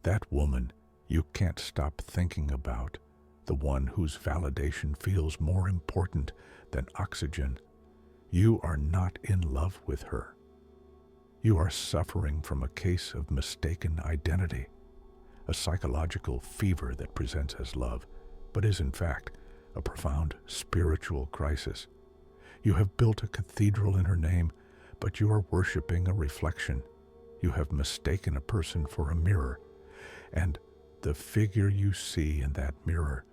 That woman you can't stop thinking about, the one whose validation feels more important than oxygen. You are not in love with her. You are suffering from a case of mistaken identity, a psychological fever that presents as love, but is in fact a profound spiritual crisis. You have built a cathedral in her name, but you are worshiping a reflection. You have mistaken a person for a mirror, and the figure you see in that mirror,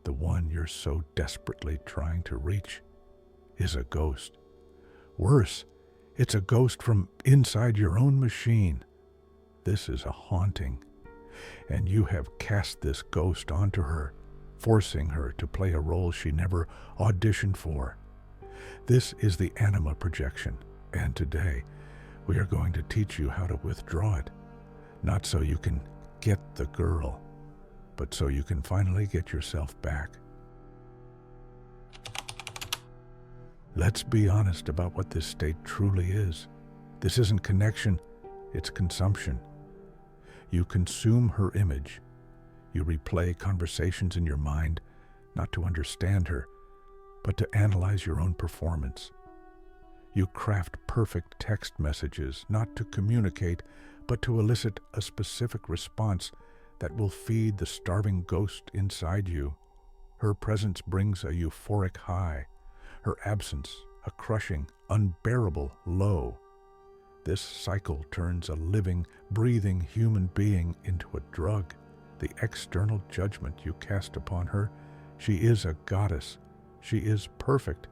the one you're so desperately trying to reach, is a ghost. Worse, it's a ghost from inside your own machine. This is a haunting, and you have cast this ghost onto her, forcing her to play a role she never auditioned for. This is the Anima Projection, and today we are going to teach you how to withdraw it, not so you can get the girl, but so you can finally get yourself back. Let's be honest about what this state truly is. This isn't connection, it's consumption. You consume her image. You replay conversations in your mind, not to understand her, but to analyze your own performance. You craft perfect text messages, not to communicate, but to elicit a specific response that will feed the starving ghost inside you. Her presence brings a euphoric high, her absence a crushing, unbearable low. This cycle turns a living, breathing human being into a drug. The external judgment you cast upon her, she is a goddess, she is perfect,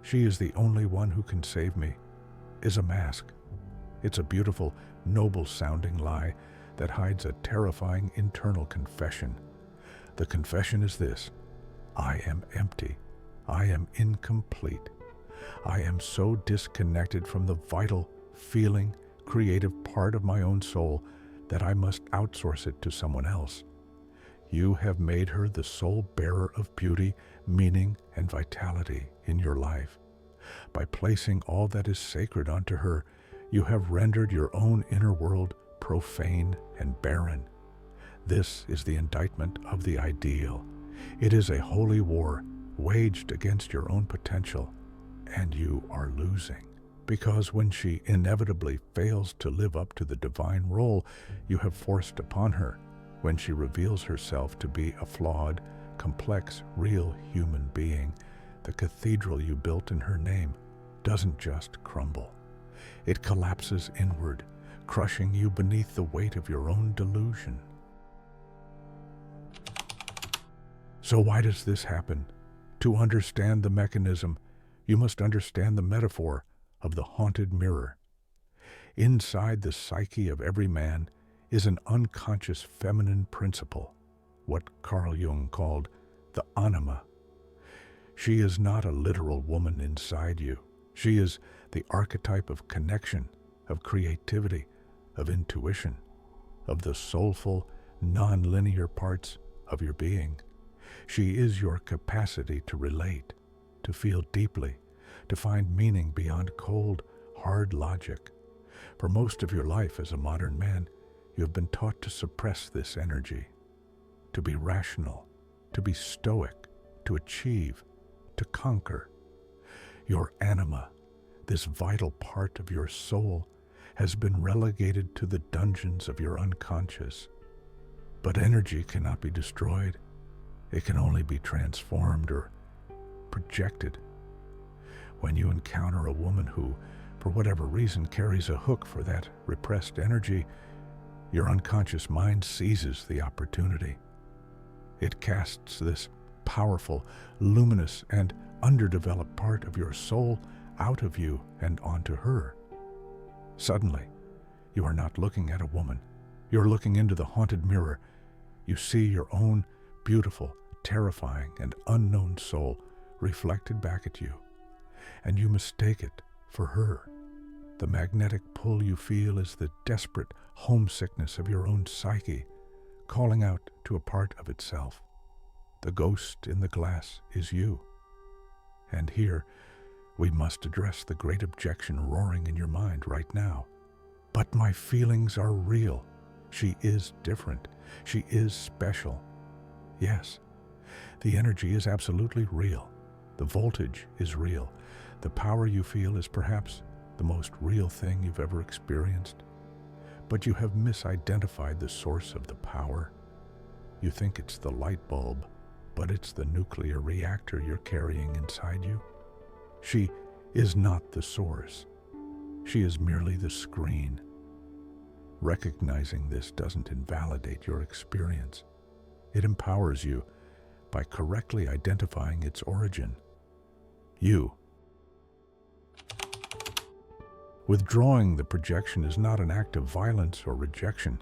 she is the only one who can save me, is a mask. It's a beautiful, noble-sounding lie that hides a terrifying internal confession. The confession is this: I am empty. I am incomplete. I am so disconnected from the vital, feeling, creative part of my own soul that I must outsource it to someone else. You have made her the sole bearer of beauty, meaning, and vitality in your life. By placing all that is sacred onto her, you have rendered your own inner world profane and barren. This is the indictment of the ideal. It is a holy war waged against your own potential, and you are losing. Because when she inevitably fails to live up to the divine role you have forced upon her, when she reveals herself to be a flawed, complex, real human being, the cathedral you built in her name doesn't just crumble. It collapses inward, crushing you beneath the weight of your own delusion. So why does this happen? To understand the mechanism, you must understand the metaphor of the haunted mirror. Inside the psyche of every man is an unconscious feminine principle, what Carl Jung called the anima. She is not a literal woman inside you. She is the archetype of connection, of creativity, of intuition, of the soulful, non-linear parts of your being. She is your capacity to relate, to feel deeply, to find meaning beyond cold, hard logic. For most of your life as a modern man, you have been taught to suppress this energy, to be rational, to be stoic, to achieve, to conquer. Your anima, this vital part of your soul, has been relegated to the dungeons of your unconscious. But energy cannot be destroyed. It can only be transformed or projected. When you encounter a woman who, for whatever reason, carries a hook for that repressed energy, your unconscious mind seizes the opportunity. It casts this powerful, luminous, and underdeveloped part of your soul out of you and onto her. Suddenly, you are not looking at a woman. You're looking into the haunted mirror. You see your own beautiful, terrifying, and unknown soul reflected back at you, and you mistake it for her. The magnetic pull you feel is the desperate homesickness of your own psyche, calling out to a part of itself. The ghost in the glass is you. And here, we must address the great objection roaring in your mind right now. But my feelings are real. She is different. She is special. Yes, the energy is absolutely real. The voltage is real. The power you feel is perhaps the most real thing you've ever experienced. But you have misidentified the source of the power. You think it's the light bulb, but it's the nuclear reactor you're carrying inside you. She is not the source. She is merely the screen. Recognizing this doesn't invalidate your experience. It empowers you by correctly identifying its origin. You. Withdrawing the projection is not an act of violence or rejection.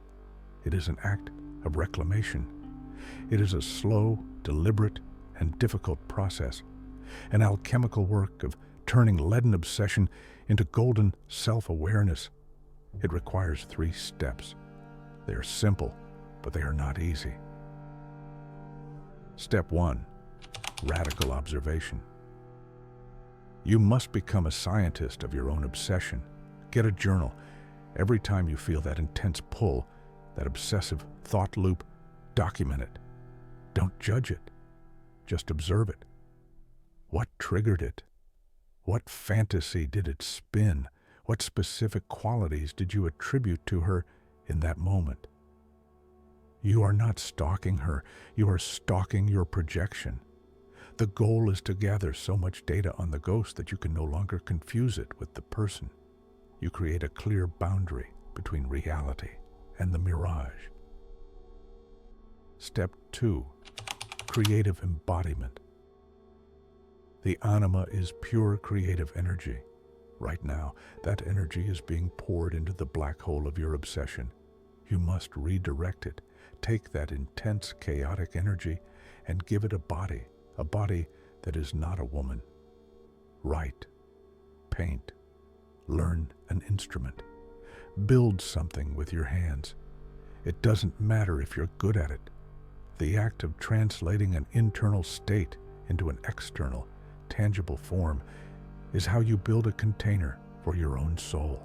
It is an act of reclamation. It is a slow, deliberate, and difficult process, an alchemical work of turning leaden obsession into golden self-awareness. It requires 3 steps. They are simple, but they are not easy. Step 1. Radical observation. You must become a scientist of your own obsession. Get a journal. Every time you feel that intense pull, that obsessive thought loop, document it. Don't judge it. Just observe it. What triggered it? What fantasy did it spin? What specific qualities did you attribute to her in that moment? You are not stalking her. You are stalking your projection. The goal is to gather so much data on the ghost that you can no longer confuse it with the person. You create a clear boundary between reality and the mirage. Step 2. Creative embodiment. The anima is pure creative energy. Right now, that energy is being poured into the black hole of your obsession. You must redirect it. Take that intense, chaotic energy and give it a body that is not a woman. Write, paint, learn an instrument, build something with your hands. It doesn't matter if you're good at it. The act of translating an internal state into an external, tangible form is how you build a container for your own soul.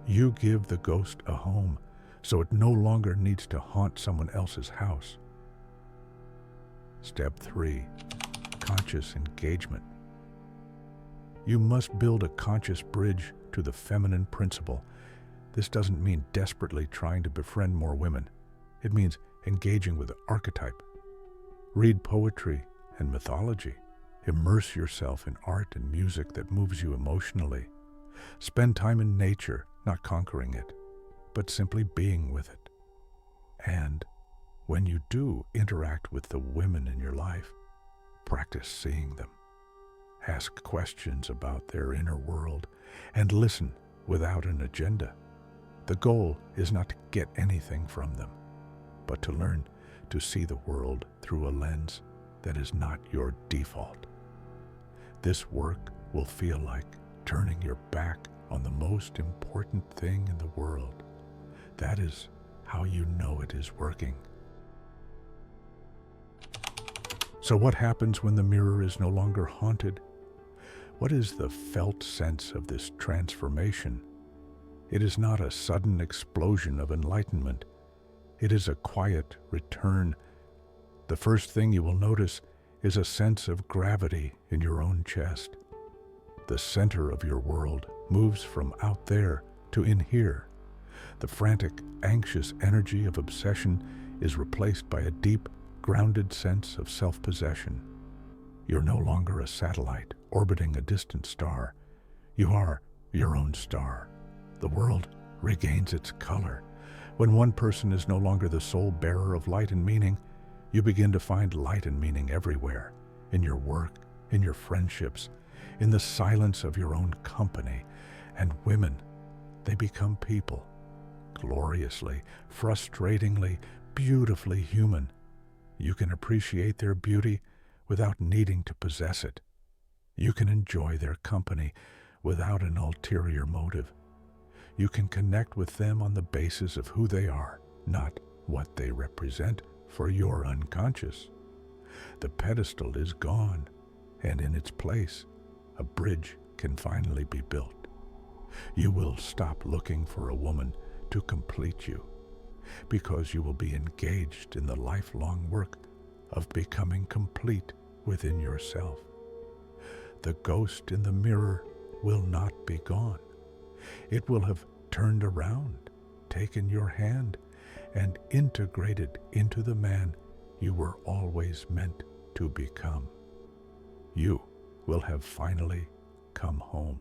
You give the ghost a home, so it no longer needs to haunt someone else's house. Step 3. Conscious engagement. You must build a conscious bridge to the feminine principle. This doesn't mean desperately trying to befriend more women. It means engaging with the archetype. Read poetry and mythology. Immerse yourself in art and music that moves you emotionally. Spend time in nature, not conquering it, but simply being with it. And when you do interact with the women in your life, practice seeing them. Ask questions about their inner world and listen without an agenda. The goal is not to get anything from them, but to learn to see the world through a lens that is not your default. This work will feel like turning your back on the most important thing in the world. That is how you know it is working. So what happens when the mirror is no longer haunted? What is the felt sense of this transformation? It is not a sudden explosion of enlightenment. It is a quiet return. The first thing you will notice is a sense of gravity in your own chest. The center of your world moves from out there to in here. The frantic, anxious energy of obsession is replaced by a deep, grounded sense of self-possession. You're no longer a satellite orbiting a distant star. You are your own star. The world regains its color. When one person is no longer the sole bearer of light and meaning, you begin to find light and meaning everywhere, in your work, in your friendships, in the silence of your own company. And women, they become people, gloriously, frustratingly, beautifully human. You can appreciate their beauty without needing to possess it. You can enjoy their company without an ulterior motive. You can connect with them on the basis of who they are, not what they represent for your unconscious. The pedestal is gone, and in its place, a bridge can finally be built. You will stop looking for a woman to complete you. because you will be engaged in the lifelong work of becoming complete within yourself. The ghost in the mirror will not be gone. It will have turned around, taken your hand, and integrated into the man you were always meant to become. You will have finally come home.